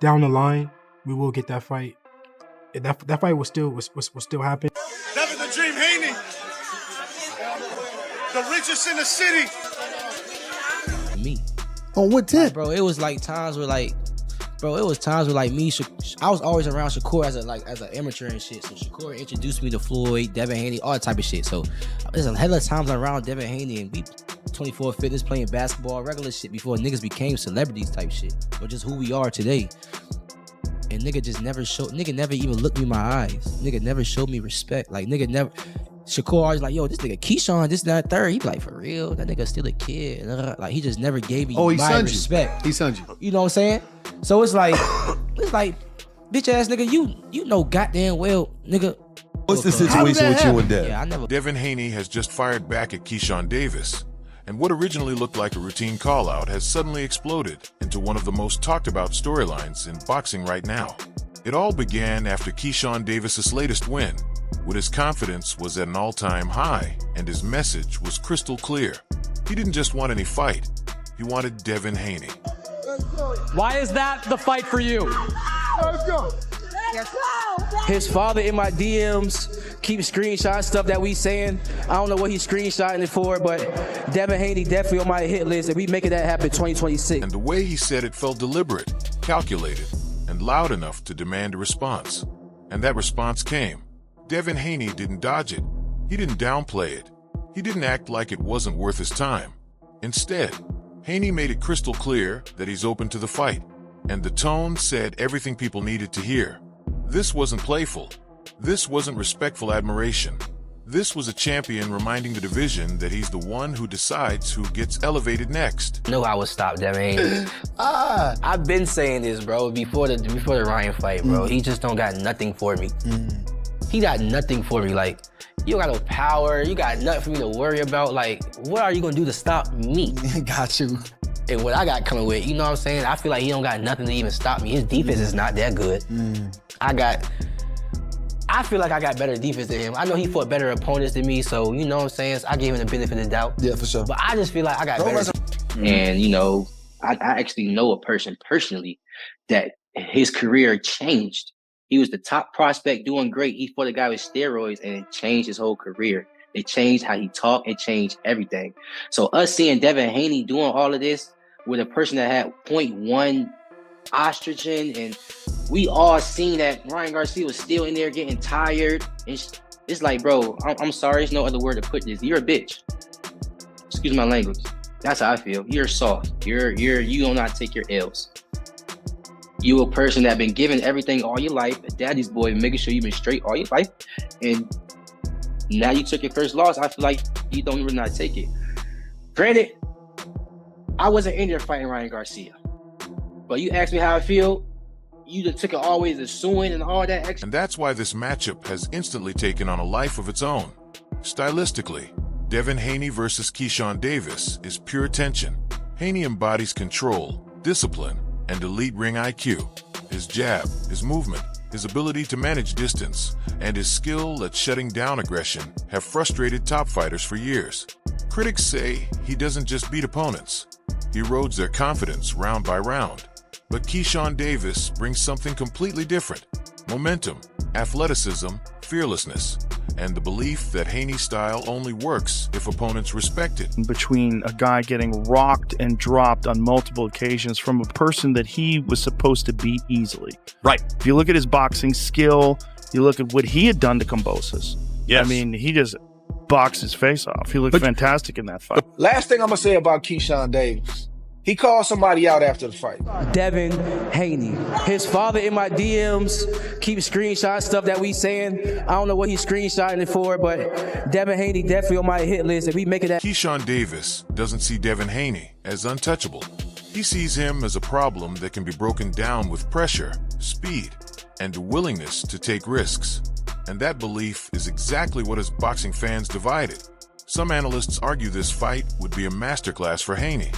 down the line, we will get that fight. That fight will still happen. Devin the Dream Haney, the richest in the city. Me. On what tip? Like, bro, it was like times where me, I was always around Shakur as an amateur and shit. So Shakur introduced me to Floyd, Devin Haney, all that type of shit. So there's a hell of times around Devin Haney and we 24 fitness, playing basketball, regular shit before niggas became celebrities type shit. Or just who we are today. And nigga never even looked me in my eyes. Nigga never showed me respect. Like nigga never. Shakur always like, yo, this nigga Keyshawn, this, that, third. He be like, for real? That nigga still a kid. Like, he just never gave me my respect. He sunned you. You know what I'm saying? So it's like, bitch ass nigga, you know goddamn well, nigga. What's the situation with you and Dev? Yeah, I never. Devin Haney has just fired back at Keyshawn Davis, and what originally looked like a routine call-out has suddenly exploded into one of the most talked-about storylines in boxing right now. It all began after Keyshawn Davis's latest win, when his confidence was at an all-time high and his message was crystal clear. He didn't just want any fight, he wanted Devin Haney. Why is that the fight for you? Let's go. His father in my DMs keep screenshotting stuff that we saying. I don't know what he's screenshotting it for, but Devin Haney definitely on my hit list, and we making that happen 2026. And the way he said it felt deliberate, calculated, and loud enough to demand a response. And that response came. Devin Haney didn't dodge it. He didn't downplay it. He didn't act like it wasn't worth his time. Instead, Haney made it crystal clear that he's open to the fight. And the tone said everything people needed to hear. This wasn't playful. This wasn't respectful admiration. This was a champion reminding the division that he's the one who decides who gets elevated next. I knew I would stop Devin Haney. I've been saying this, bro, before the Ryan fight, bro. He just don't got nothing for me. He got nothing for me. Like, you don't got no power. You got nothing for me to worry about. Like, what are you gonna do to stop me? Got you. And what I got coming with, you know what I'm saying? I feel like he don't got nothing to even stop me. His defense is not that good. I feel like I got better defense than him. I know he fought better opponents than me, so you know what I'm saying? So I gave him the benefit of the doubt. Yeah, for sure. But I just feel like I got better. And, you know, I actually know a person personally that his career changed. He was the top prospect doing great. He fought a guy with steroids and it changed his whole career. It changed how he talked. It changed everything. So us seeing Devin Haney doing all of this with a person that had 0.1 estrogen, and we all seen that Ryan Garcia was still in there getting tired. It's like, bro, I'm sorry. There's no other word to put this. You're a bitch. Excuse my language. That's how I feel. You're soft. You do not take your L's. You a person that been given everything all your life, a daddy's boy, making sure you've been straight all your life, and now you took your first loss. I feel like you don't even not take it. Granted, I wasn't in there fighting Ryan Garcia, but you asked me how I feel. You just took it always as suing and all that extra. And that's why this matchup has instantly taken on a life of its own. Stylistically, Devin Haney versus Keyshawn Davis is pure tension. Haney embodies control, discipline, and elite ring IQ. His jab, his movement, his ability to manage distance, and his skill at shutting down aggression have frustrated top fighters for years. Critics say he doesn't just beat opponents, he erodes their confidence round by round. But Keyshawn Davis brings something completely different: momentum, athleticism, fearlessness, and the belief that Haney's style only works if opponents respect it. Between a guy getting rocked and dropped on multiple occasions from a person that he was supposed to beat easily. Right. If you look at his boxing skill, you look at what he had done to Kambosos. Yes. I mean, he just boxed his face off. He looked fantastic in that fight. Last thing I'm gonna say about Keyshawn Davis. He called somebody out after the fight. Devin Haney. His father in my DMs keep screenshotting stuff that we saying. I don't know what he's screenshotting it for, but Devin Haney definitely on my hit list. If we make it that. Keyshawn Davis doesn't see Devin Haney as untouchable. He sees him as a problem that can be broken down with pressure, speed, and a willingness to take risks. And that belief is exactly what has boxing fans divided. Some analysts argue this fight would be a masterclass for Haney,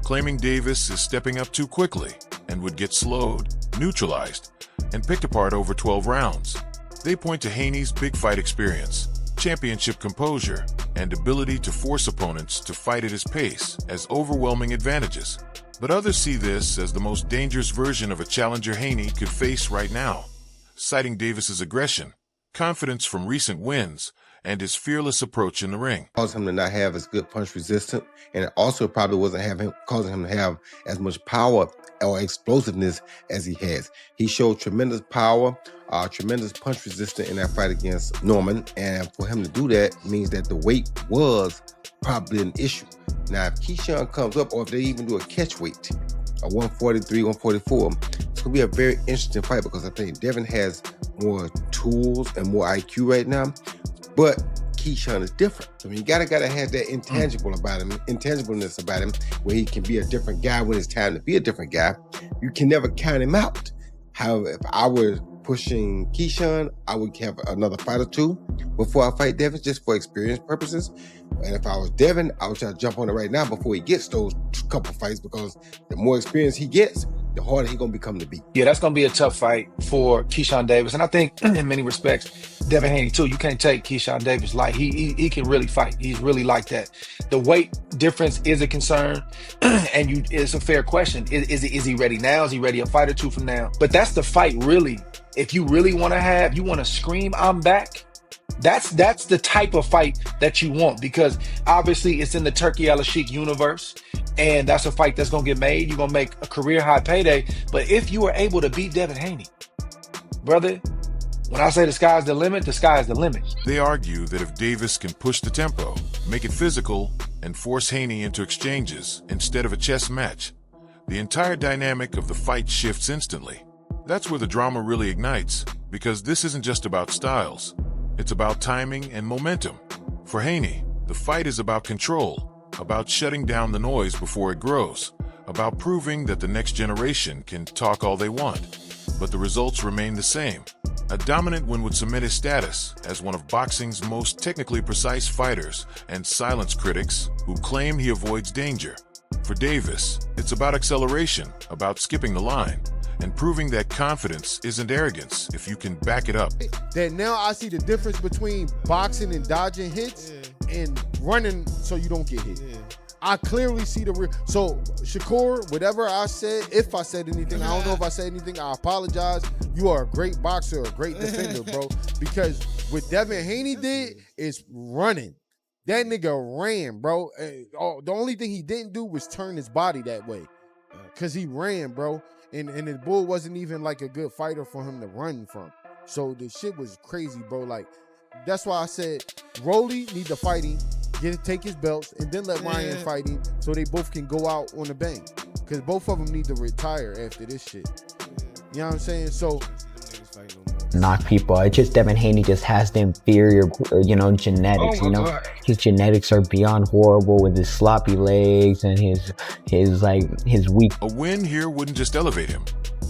claiming Davis is stepping up too quickly and would get slowed, neutralized, and picked apart over 12 rounds. They point to Haney's big fight experience, championship composure, and ability to force opponents to fight at his pace as overwhelming advantages. But others see this as the most dangerous version of a challenger Haney could face right now, citing Davis's aggression, confidence from recent wins, and his fearless approach in the ring. Caused him to not have as good punch resistance, and it also probably wasn't causing him to have as much power or explosiveness as he has. He showed tremendous power, tremendous punch resistance in that fight against Norman, and for him to do that means that the weight was probably an issue. Now, if Keyshawn comes up, or if they even do a catch weight, a 143, 144, it's gonna be a very interesting fight because I think Devin has more tools and more IQ right now, but Keyshawn is different. So you gotta have that intangibleness about him, where he can be a different guy when it's time to be a different guy. You can never count him out. However, if I were pushing Keyshawn, I would have another fight or two before I fight Devin, just for experience purposes. And if I was Devin, I would try to jump on it right now before he gets those couple fights, because the more experience he gets, the harder he's gonna become to beat. Yeah, that's gonna be a tough fight for Keyshawn Davis, and I think in many respects, Devin Haney too. You can't take Keyshawn Davis light. He can really fight. He's really like that. The weight difference is a concern, and it's a fair question. Is he ready now? Is he ready a fight or two from now? But that's the fight, really. If you really want to scream, I'm back. That's the type of fight that you want, because obviously it's in the Turkey Al-Sheikh universe, and that's a fight that's gonna get made. You're gonna make a career high payday. But if you are able to beat Devin Haney, brother, when I say the sky's the limit, the sky is the limit. They argue that if Davis can push the tempo, make it physical, and force Haney into exchanges instead of a chess match, the entire dynamic of the fight shifts instantly. That's where the drama really ignites, because this isn't just about styles. It's about timing and momentum. For Haney, the fight is about control, about shutting down the noise before it grows, about proving that the next generation can talk all they want. But the results remain the same. A dominant win would cement his status as one of boxing's most technically precise fighters, and silence critics who claim he avoids danger. For Davis, it's about acceleration, about skipping the line, and proving that confidence isn't arrogance if you can back it up. That now I see the difference between boxing and dodging hits and running so you don't get hit. I clearly see the real. So Shakur, whatever I said, if I said anything, I don't know if I said anything, I apologize. You are a great boxer, a great defender, bro. Because what Devin Haney did is running. That nigga ran, bro. The only thing he didn't do was turn his body that way, because he ran, bro. And the bull wasn't even like a good fighter for him to run from. So the shit was crazy, bro. Like, that's why I said Rolly need to fight him, take his belts, and then let Ryan fight him so they both can go out on a bang. Because both of them need to retire after this shit. You know what I'm saying? So knock people. It's just Devin Haney just has the inferior, genetics. God. His genetics are beyond horrible with his sloppy legs and his weak. A win here wouldn't just elevate him.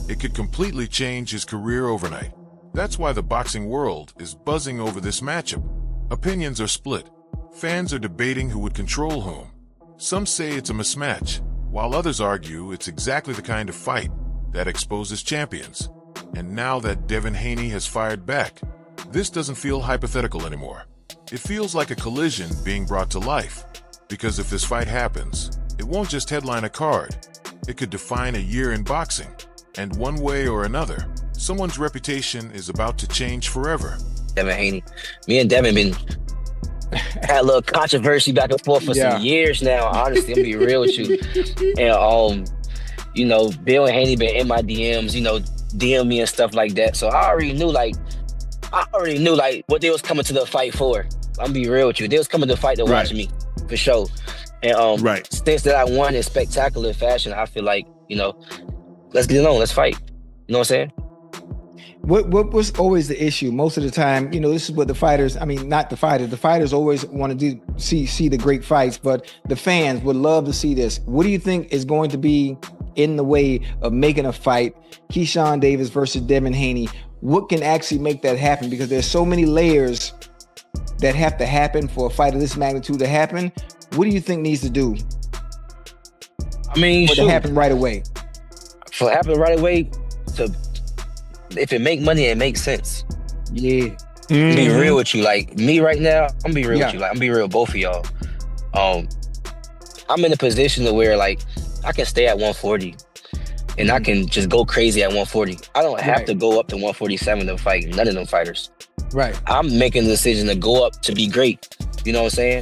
It could completely change his career overnight. That's why the boxing world is buzzing over this matchup. Opinions are split. Fans are debating who would control whom. Some say it's a mismatch, while others argue it's exactly the kind of fight that exposes champions. And now that Devin Haney has fired back, this doesn't feel hypothetical anymore. It feels like a collision being brought to life. Because if this fight happens, it won't just headline a card. It could define a year in boxing. And one way or another, someone's reputation is about to change forever. Devin Haney. Me and Devin been had a little controversy back and forth for some years now. Honestly, I'm gonna be real with you. And Bill and Haney been in my DMs, DM me and stuff like that. So I already knew what they was coming to the fight for. I'm gonna be real with you. They was coming to fight to watch me, for sure. And since that I won in spectacular fashion, I feel like, let's get it on, let's fight. You know what I'm saying? What was always the issue most of the time? This is what the fighters, not the fighters. The fighters always want to see the great fights, but the fans would love to see this. What do you think is going to be in the way of making a fight, Keyshawn Davis versus Devin Haney? What can actually make that happen? Because there's so many layers that have to happen for a fight of this magnitude to happen. What do you think needs to do? To happen right away. For happen right away, if it make money, it makes sense. Yeah. Mm-hmm. Be real with you. Like me right now, I'm gonna be real with you. Like I'm gonna be real with both of y'all. I'm in a position to where like I can stay at 140 and I can just go crazy at 140. I don't have to go up to 147 to fight none of them fighters. Right. I'm making the decision to go up to be great. You know what I'm saying?